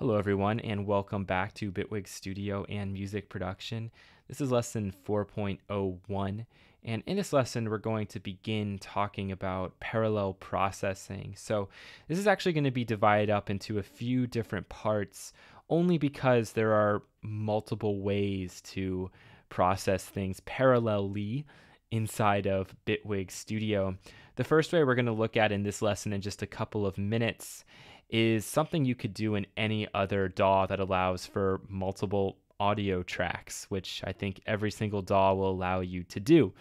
Hello everyone and welcome back to Bitwig Studio and Music Production. This is lesson 4.01, and in this lesson we're going to begin talking about parallel processing. So this is actually going to be divided up into a few different parts only because there are multiple ways to process things parallelly inside of Bitwig Studio. The first way we're going to look at in this lesson in just a couple of minutes is something you could do in any other DAW that allows for multiple audio tracks, which I think every single DAW will allow you to do.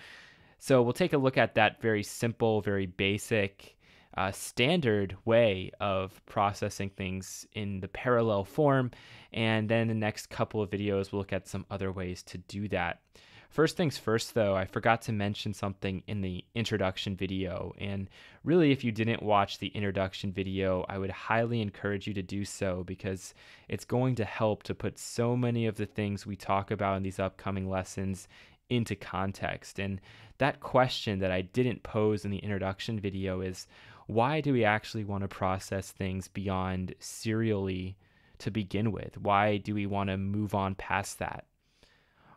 So we'll take a look at that very simple, very basic, standard way of processing things in the parallel form. And then the next couple of videos, we'll look at some other ways to do that. First things first, though, I forgot to mention something in the introduction video. And really, if you didn't watch the introduction video, I would highly encourage you to do so because it's going to help to put so many of the things we talk about in these upcoming lessons into context. And that question that I didn't pose in the introduction video is, why do we actually want to process things beyond serially to begin with? Why do we want to move on past that?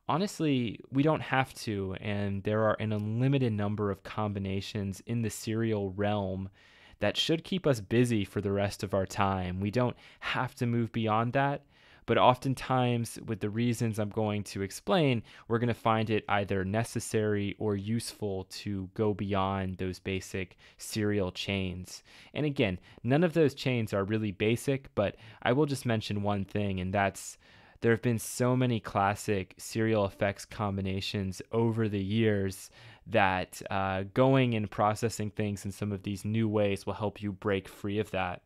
Honestly, we don't have to, and there are an unlimited number of combinations in the serial realm that should keep us busy for the rest of our time. We don't have to move beyond that, but oftentimes, with the reasons I'm going to explain, we're going to find it either necessary or useful to go beyond those basic serial chains. And again, none of those chains are really basic, but I will just mention one thing, and that's there have been so many classic serial effects combinations over the years that going and processing things in some of these new ways will help you break free of that.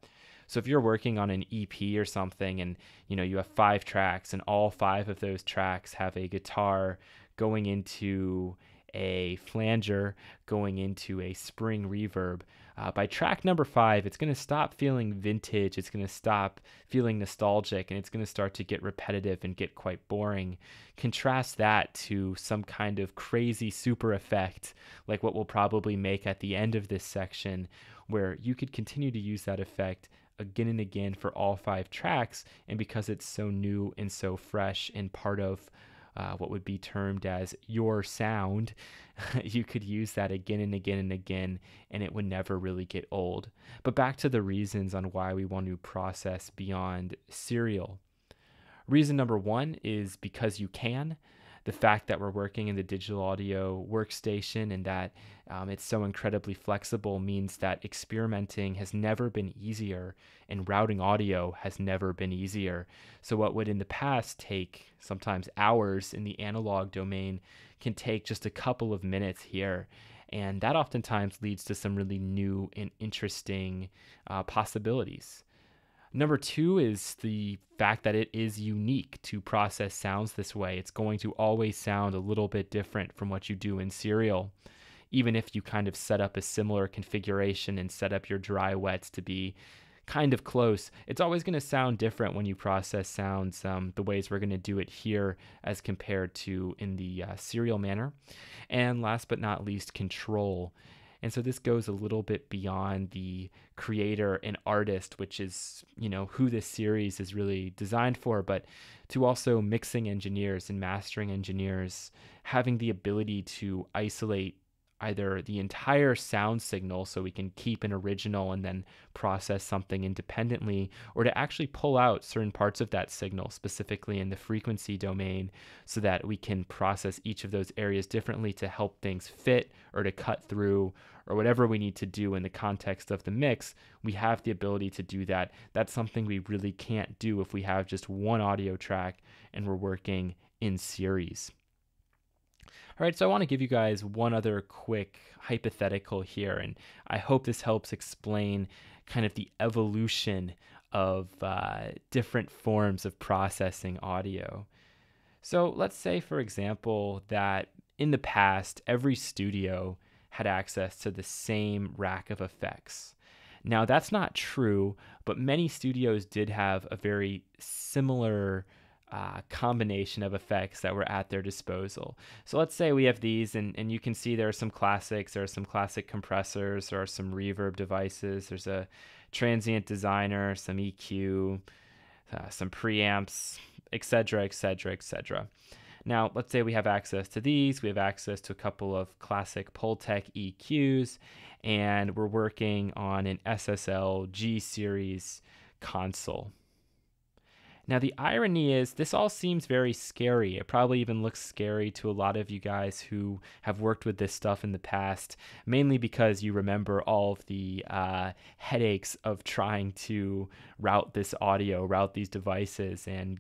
So if you're working on an EP or something and you have 5 tracks and all 5 of those tracks have a guitar going into a flanger, going into a spring reverb, by track number 5, it's going to stop feeling vintage, it's going to stop feeling nostalgic, and it's going to start to get repetitive and get quite boring. Contrast that to some kind of crazy super effect, like what we'll probably make at the end of this section, where you could continue to use that effect again and again for all 5 tracks, and because it's so new and so fresh and part of what would be termed as your sound, you could use that again and again and again, and it would never really get old. But back to the reasons on why we want to process beyond serial. Reason number 1 is because you can. The fact that we're working in the digital audio workstation and that it's so incredibly flexible means that experimenting has never been easier and routing audio has never been easier. So what would in the past take sometimes hours in the analog domain can take just a couple of minutes here. And that oftentimes leads to some really new and interesting possibilities. Number 2 is the fact that it is unique to process sounds this way. It's going to always sound a little bit different from what you do in serial. Even if you kind of set up a similar configuration and set up your dry wets to be kind of close, it's always going to sound different when you process sounds the ways we're going to do it here as compared to in the serial manner. And last but not least, control. And so this goes a little bit beyond the creator and artist, which is, who this series is really designed for, but to also mixing engineers and mastering engineers, having the ability to isolate either the entire sound signal so we can keep an original and then process something independently, or to actually pull out certain parts of that signal, specifically in the frequency domain, so that we can process each of those areas differently to help things fit or to cut through or whatever we need to do in the context of the mix. We have the ability to do that. That's something we really can't do if we have just one audio track and we're working in series. All right, so I want to give you guys one other quick hypothetical here, and I hope this helps explain kind of the evolution of different forms of processing audio. So let's say, for example, that in the past, every studio had access to the same rack of effects. Now, that's not true, but many studios did have a very similar combination of effects that were at their disposal. So let's say we have these, and you can see there are some classics, there are some classic compressors, there are some reverb devices, there's a transient designer, some EQ, some preamps, etc., etc., etc. Now, let's say we have access to these. We have access to a couple of classic Pultec EQs, and we're working on an SSL G series console. Now, the irony is this all seems very scary. It probably even looks scary to a lot of you guys who have worked with this stuff in the past, mainly because you remember all of the headaches of trying to route this audio, route these devices, and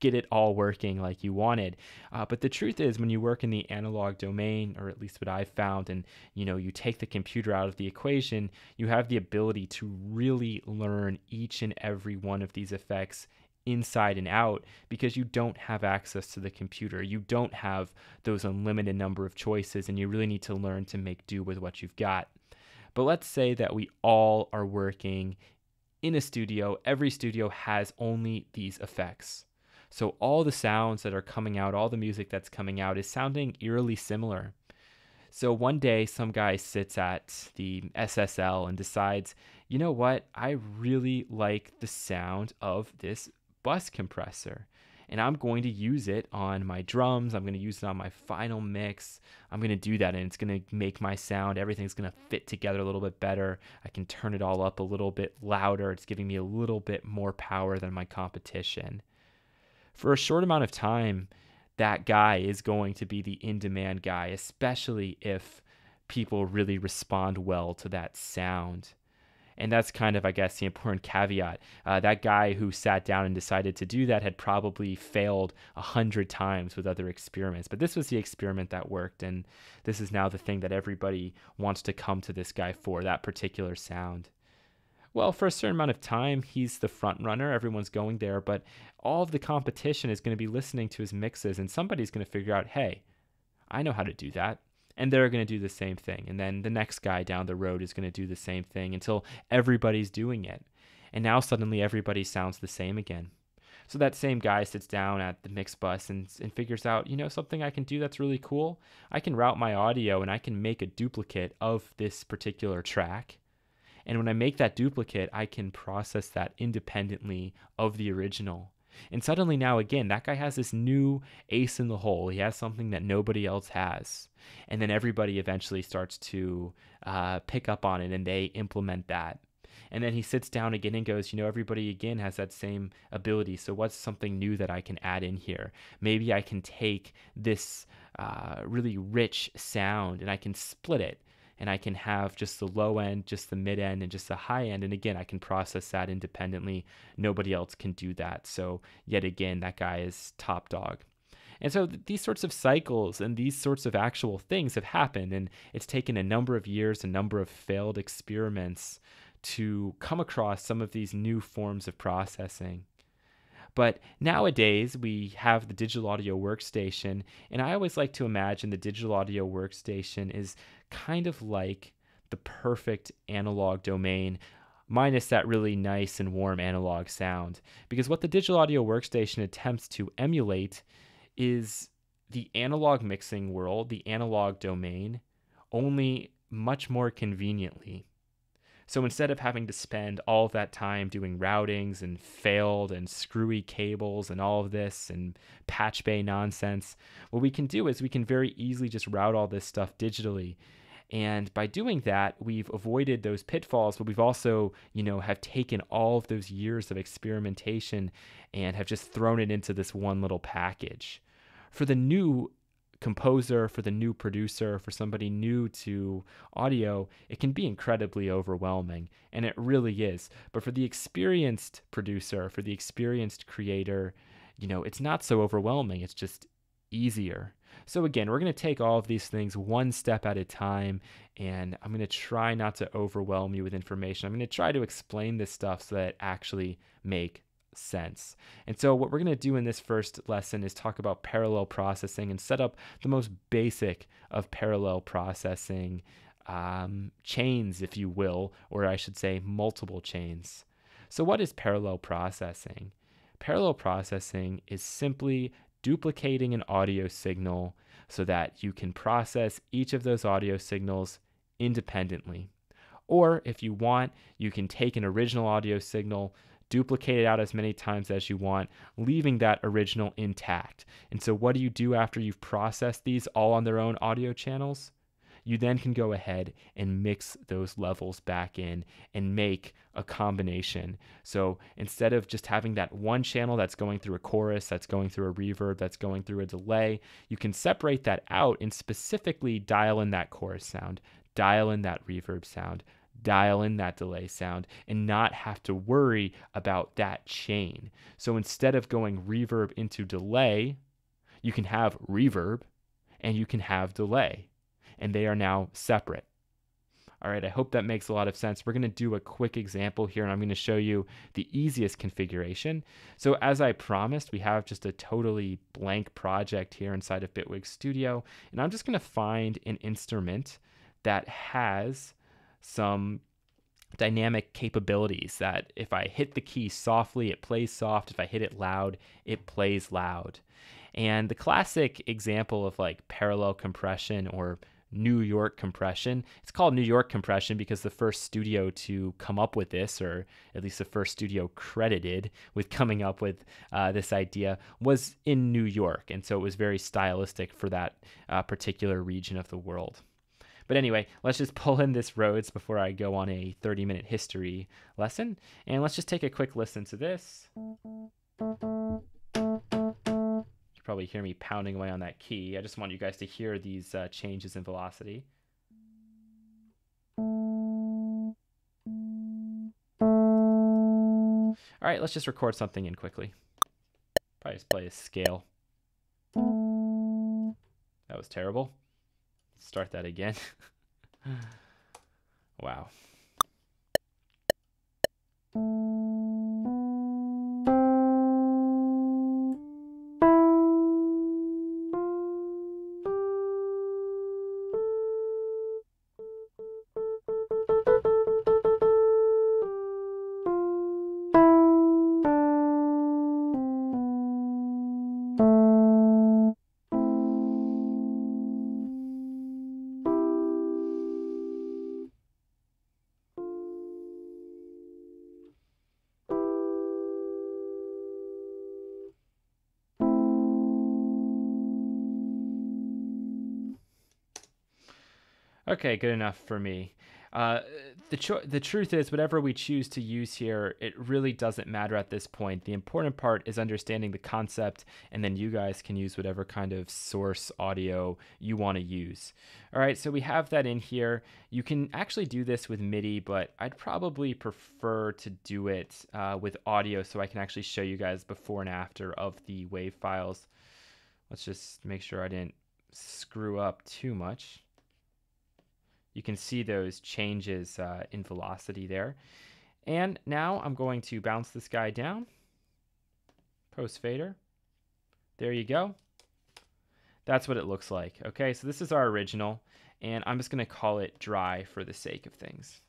get it all working like you wanted. But the truth is, when you work in the analog domain, or at least what I've found, and you take the computer out of the equation, you have the ability to really learn each and every one of these effects inside and out, because you don't have access to the computer. You don't have those unlimited number of choices, and you really need to learn to make do with what you've got. But let's say that we all are working in a studio. Every studio has only these effects. So all the sounds that are coming out, all the music that's coming out is sounding eerily similar. So one day some guy sits at the SSL and decides, you know what, I really like the sound of this bus compressor, and I'm going to use it on my drums. I'm going to use it on my final mix. I'm going to do that, and it's going to make my sound, everything's going to fit together a little bit better. I can turn it all up a little bit louder. It's giving me a little bit more power than my competition. For a short amount of time, that guy is going to be the in-demand guy, especially if people really respond well to that sound. And that's kind of, I guess, the important caveat. That guy who sat down and decided to do that had probably failed 100 times with other experiments. But this was the experiment that worked, and this is now the thing that everybody wants to come to this guy for, that particular sound. Well, for a certain amount of time, he's the front runner. Everyone's going there, but all of the competition is going to be listening to his mixes, and somebody's going to figure out, hey, I know how to do that. And they're going to do the same thing. And then the next guy down the road is going to do the same thing until everybody's doing it. And now suddenly everybody sounds the same again. So that same guy sits down at the mix bus and figures out, something I can do that's really cool. I can route my audio and I can make a duplicate of this particular track. And when I make that duplicate, I can process that independently of the original. And suddenly now, again, that guy has this new ace in the hole. He has something that nobody else has. And then everybody eventually starts to pick up on it, and they implement that. And then he sits down again and goes, everybody again has that same ability. So what's something new that I can add in here? Maybe I can take this really rich sound and I can split it. And I can have just the low end, just the mid end, and just the high end. And again, I can process that independently. Nobody else can do that. So yet again, that guy is top dog. And so these sorts of cycles and these sorts of actual things have happened. And it's taken a number of years, a number of failed experiments to come across some of these new forms of processing. But nowadays, we have the digital audio workstation, and I always like to imagine the digital audio workstation is kind of like the perfect analog domain, minus that really nice and warm analog sound. Because what the digital audio workstation attempts to emulate is the analog mixing world, the analog domain, only much more conveniently. So instead of having to spend all of that time doing routings and failed and screwy cables and all of this and patch bay nonsense, what we can do is we can very easily just route all this stuff digitally. And by doing that, we've avoided those pitfalls, but we've also, have taken all of those years of experimentation and have just thrown it into this one little package. For the new composer, for the new producer, for somebody new to audio, it can be incredibly overwhelming, and it really is. But for the experienced producer, for the experienced creator, it's not so overwhelming. It's just easier. So again, we're going to take all of these things one step at a time, and I'm going to try not to overwhelm you with information. I'm going to try to explain this stuff so that it actually makes sense. And so what we're going to do in this first lesson is talk about parallel processing and set up the most basic of parallel processing chains, if you will, or I should say multiple chains. So what is parallel processing? Parallel processing is simply duplicating an audio signal so that you can process each of those audio signals independently. Or if you want, you can take an original audio signal, duplicate it out as many times as you want, leaving that original intact. And so what do you do after you've processed these all on their own audio channels? You then can go ahead and mix those levels back in and make a combination. So instead of just having that one channel that's going through a chorus, that's going through a reverb, that's going through a delay, you can separate that out and specifically dial in that chorus sound, dial in that reverb sound, dial in that delay sound, and not have to worry about that chain. So instead of going reverb into delay, you can have reverb and you can have delay, and they are now separate. All right, I hope that makes a lot of sense. We're going to do a quick example here, and I'm going to show you the easiest configuration. So as I promised, we have just a totally blank project here inside of Bitwig Studio, and I'm just going to find an instrument that has some dynamic capabilities, that if I hit the key softly, it plays soft. If I hit it loud, it plays loud. And the classic example of like parallel compression or New York compression, it's called New York compression because the first studio to come up with this, or at least the first studio credited with coming up with this idea, was in New York. And so it was very stylistic for that particular region of the world. But anyway, let's just pull in this Rhodes before I go on a 30-minute history lesson. And let's just take a quick listen to this. Probably hear me pounding away on that key. I just want you guys to hear these changes in velocity. All right, let's just record something in quickly. Probably just play a scale. That was terrible. Let's start that again. Wow. Okay, good enough for me. The truth is, whatever we choose to use here, it really doesn't matter at this point. The important part is understanding the concept, and then you guys can use whatever kind of source audio you want to use. All right, so we have that in here. You can actually do this with MIDI, but I'd probably prefer to do it with audio so I can actually show you guys before and after of the wave files. Let's just make sure I didn't screw up too much. You can see those changes in velocity there. And now I'm going to bounce this guy down. Post fader. There you go. That's what it looks like. Okay, so this is our original, and I'm just going to call it dry for the sake of things.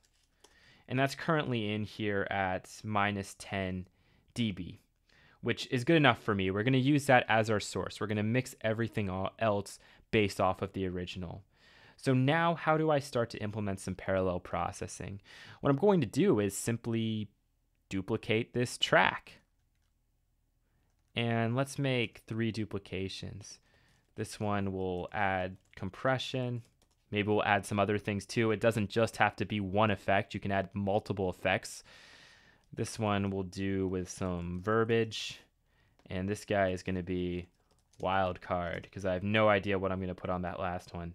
And that's currently in here at -10 dB, which is good enough for me. We're going to use that as our source. We're going to mix everything else based off of the original. So now how do I start to implement some parallel processing? What I'm going to do is simply duplicate this track. And let's make 3 duplications. This one will add compression. Maybe we'll add some other things too. It doesn't just have to be one effect. You can add multiple effects. This one we'll do with some verbiage. And this guy is going to be Wildcard because I have no idea what I'm going to put on that last one.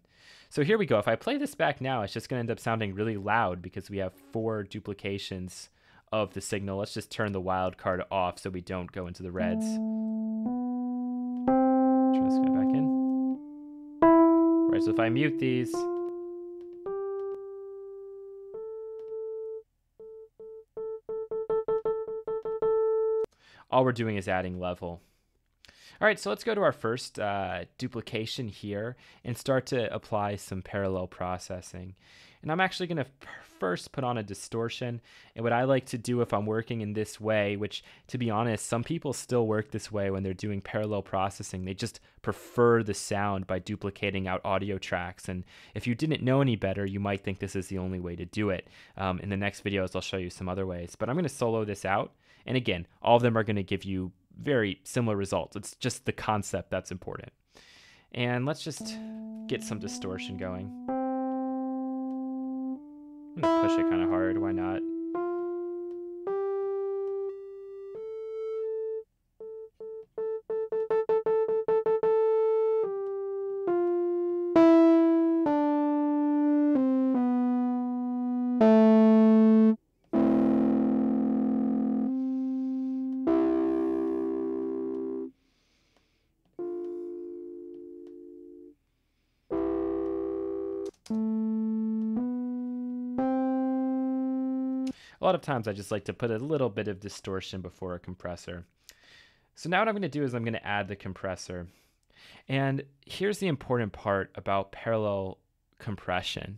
So here we go. If I play this back now, it's just going to end up sounding really loud because we have 4 duplications of the signal. Let's just turn the Wildcard off so we don't go into the reds. Try this guy back in. All right, so if I mute these, all we're doing is adding level. All right, so let's go to our first duplication here and start to apply some parallel processing. And I'm actually going to first put on a distortion. And what I like to do if I'm working in this way, which to be honest, some people still work this way when they're doing parallel processing. They just prefer the sound by duplicating out audio tracks. And if you didn't know any better, you might think this is the only way to do it. In the next videos, I'll show you some other ways. But I'm going to solo this out And again, all of them are going to give you very similar results. It's just the concept that's important. And let's just get some distortion going. I'm going to push it kind of hard. Why not? A lot of times I just like to put a little bit of distortion before a compressor. So now what I'm going to do is I'm going to add the compressor. And here's the important part about parallel compression.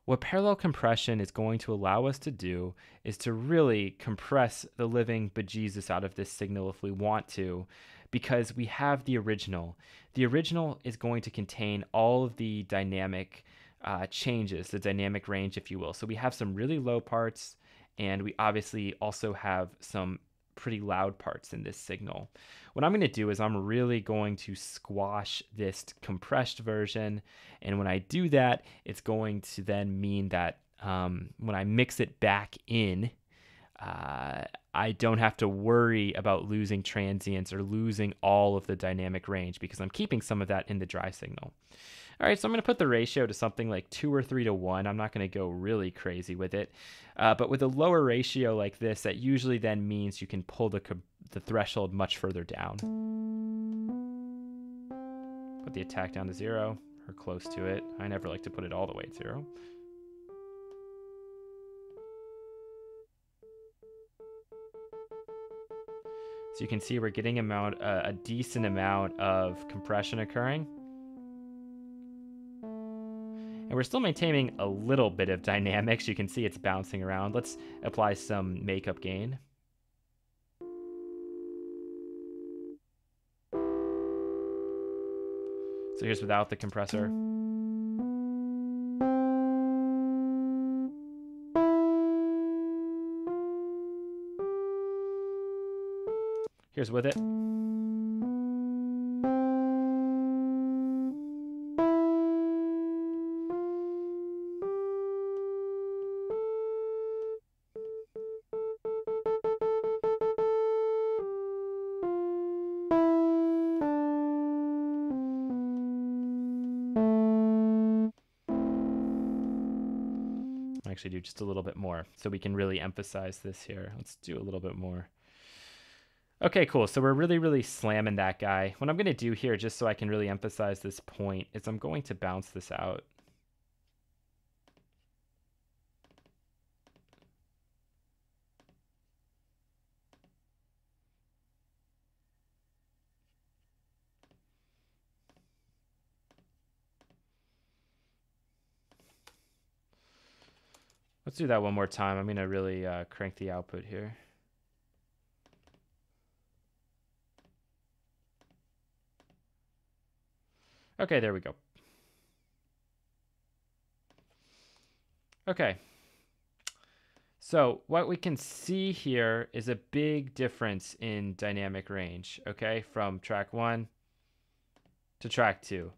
What parallel compression is going to allow us to do is to really compress the living bejesus out of this signal if we want to, because we have the original. The original is going to contain all of the dynamic changes, the dynamic range, if you will. So we have some really low parts, and we obviously also have some pretty loud parts in this signal. What I'm going to do is I'm really going to squash this compressed version, and when I do that, it's going to then mean that when I mix it back in, I don't have to worry about losing transients or losing all of the dynamic range because I'm keeping some of that in the dry signal. All right, so I'm going to put the ratio to something like 2 or 3 to 1. I'm not going to go really crazy with it. But with a lower ratio like this, that usually then means you can pull the threshold much further down. Put the attack down to 0 or close to it. I never like to put it all the way at 0. So you can see we're getting a decent amount of compression occurring. And we're still maintaining a little bit of dynamics. You can see it's bouncing around. Let's apply some makeup gain. So here's without the compressor. Here's with it. Actually do just a little bit more so we can really emphasize this here. Let's do a little bit more. Okay, cool. So we're really slamming that guy. What I'm going to do here, just so I can really emphasize this point, is I'm going to bounce this out. Let's do that one more time. I'm going to really crank the output here. Okay, there we go. Okay. So what we can see here is a big difference in dynamic range, okay, from track 1 to track 2.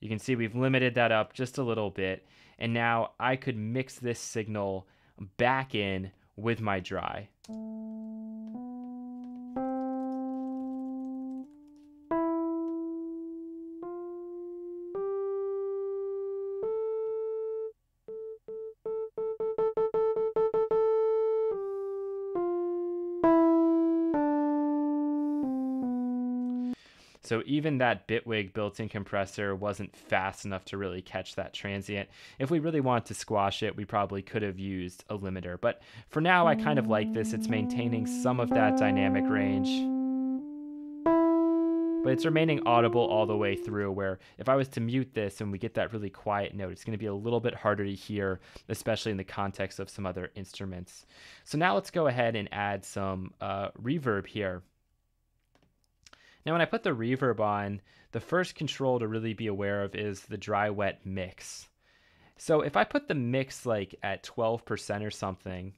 You can see we've limited that up just a little bit, and now I could mix this signal back in with my dry. So even that Bitwig built-in compressor wasn't fast enough to really catch that transient. If we really wanted to squash it, we probably could have used a limiter. But for now, I kind of like this. It's maintaining some of that dynamic range, but it's remaining audible all the way through, where if I was to mute this and we get that really quiet note, it's going to be a little bit harder to hear, especially in the context of some other instruments. So now let's go ahead and add some reverb here. Now, when I put the reverb on, the first control to really be aware of is the dry-wet mix. So if I put the mix like at 12% or something,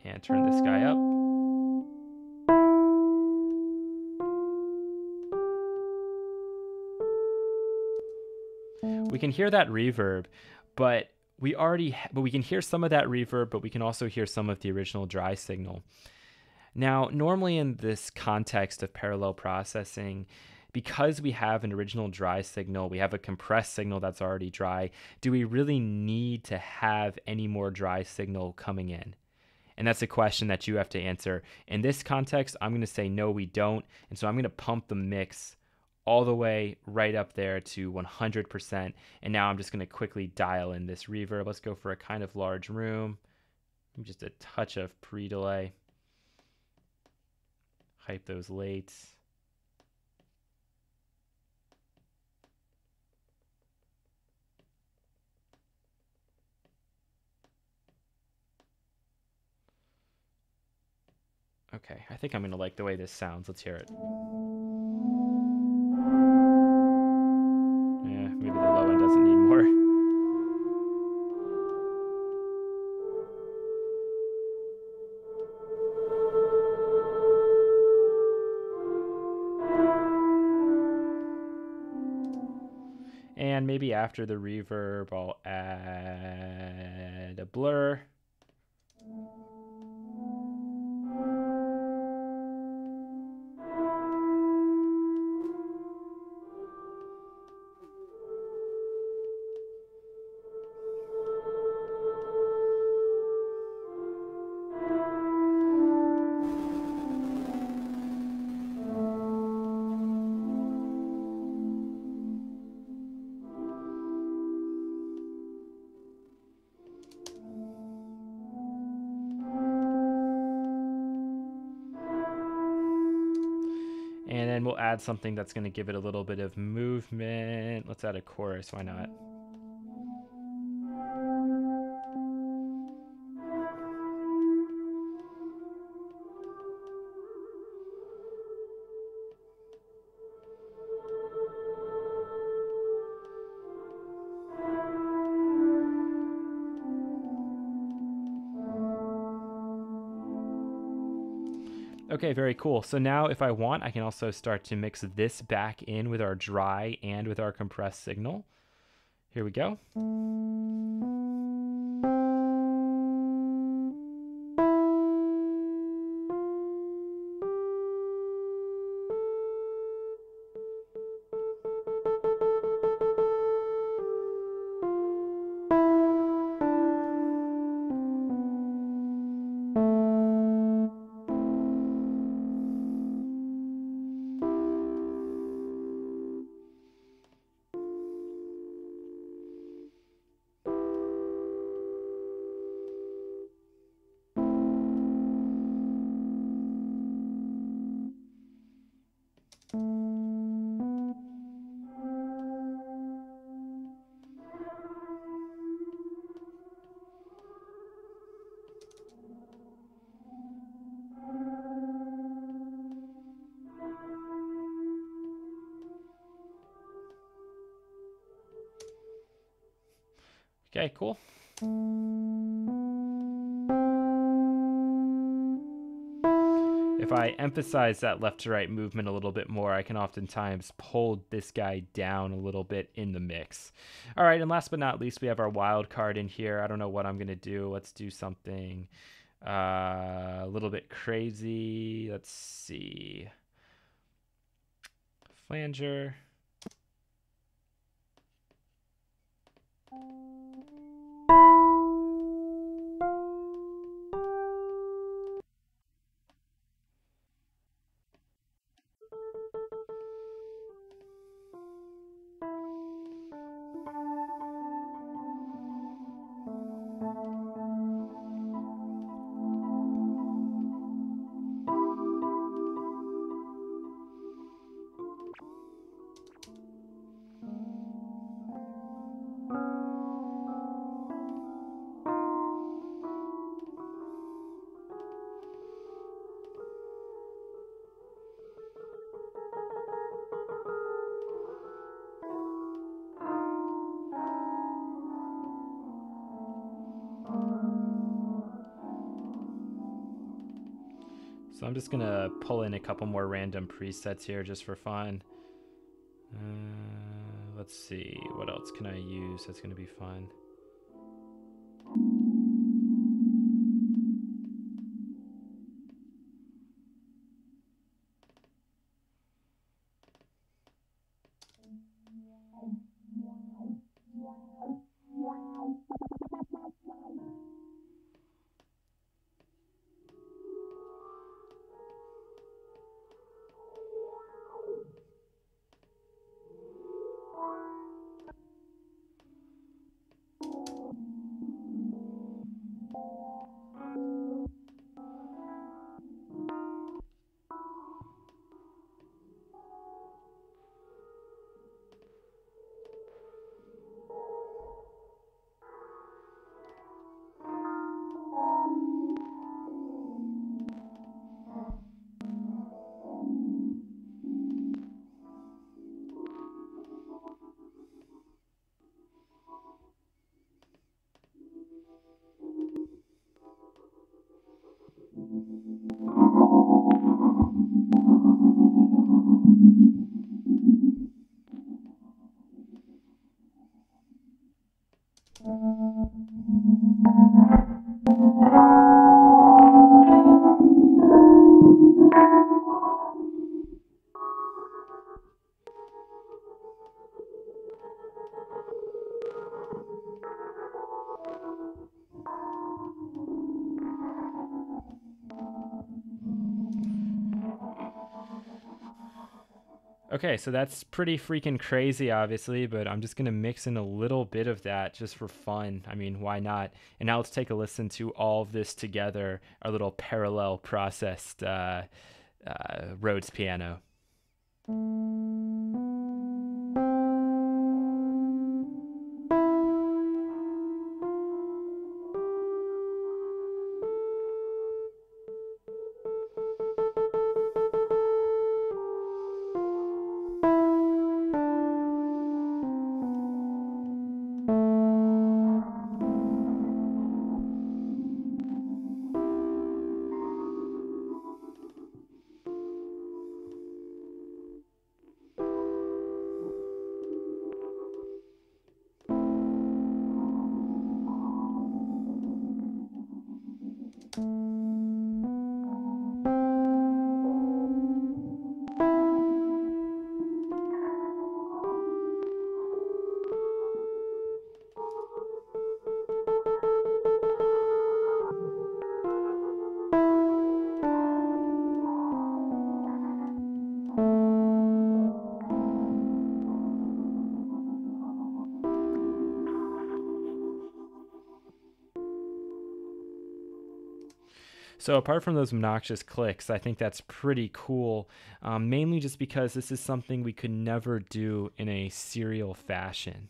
And turn this guy up. We can hear that reverb, but we can hear some of that reverb, but we can also hear some of the original dry signal. Now, normally in this context of parallel processing, because we have an original dry signal, we have a compressed signal that's already dry, do we really need to have any more dry signal coming in? And that's a question that you have to answer. In this context, I'm going to say no, we don't. And so I'm going to pump the mix all the way right up there to 100%. And now I'm just going to quickly dial in this reverb. Let's go for a kind of large room. Just a touch of pre-delay. Hype those lates. Okay, I think I'm going to like the way this sounds. Let's hear it. Yeah, maybe the low end doesn't need more. And maybe after the reverb, I'll add a blur. And then we'll add something that's going to give it a little bit of movement. Let's add a chorus, why not? Okay, very cool. So now if I want, I can also start to mix this back in with our dry and with our compressed signal. Here we go. Okay, cool. If I emphasize that left to right movement a little bit more, I can oftentimes pull this guy down a little bit in the mix. All right, and last but not least, we have our wild card in here. I don't know what I'm going to do. Let's do something a little bit crazy. Let's see. Flanger. So I'm just gonna pull in a couple more random presets here just for fun. Let's see, what else can I use that's gonna be fun? Okay, so that's pretty freaking crazy, obviously, but I'm just going to mix in a little bit of that just for fun. I mean, why not? And now let's take a listen to all of this together, our little parallel processed Rhodes piano. So apart from those obnoxious clicks, I think that's pretty cool, mainly just because this is something we could never do in a serial fashion.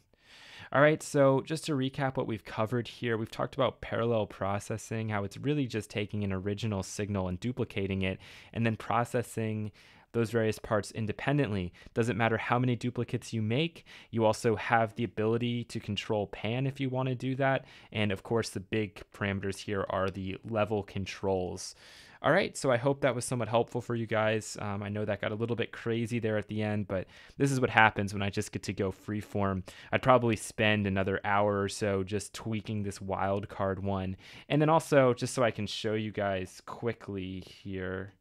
All right, so just to recap what we've covered here, we've talked about parallel processing, how it's really just taking an original signal and duplicating it, and then processing those various parts independently. Doesn't matter how many duplicates you make, you also have the ability to control pan if you want to do that. And of course, the big parameters here are the level controls. All right, so I hope that was somewhat helpful for you guys. I know that got a little bit crazy there at the end, but this is what happens when I just get to go freeform. I'd probably spend another hour or so just tweaking this wildcard one. And then also, just so I can show you guys quickly here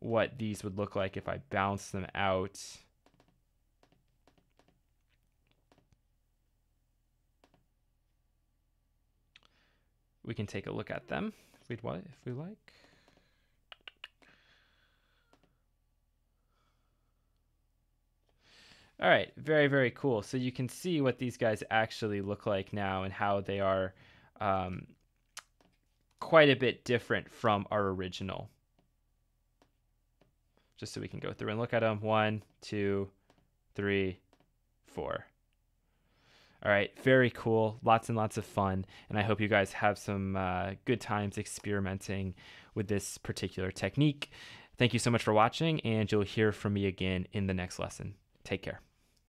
what these would look like if I bounce them out. We can take a look at them if we like. All right, very, very cool. So you can see what these guys actually look like now and how they are quite a bit different from our original. Just so we can go through and look at them. 1, 2, 3, 4. All right, very cool. Lots and lots of fun. And I hope you guys have some good times experimenting with this particular technique. Thank you so much for watching, and you'll hear from me again in the next lesson. Take care.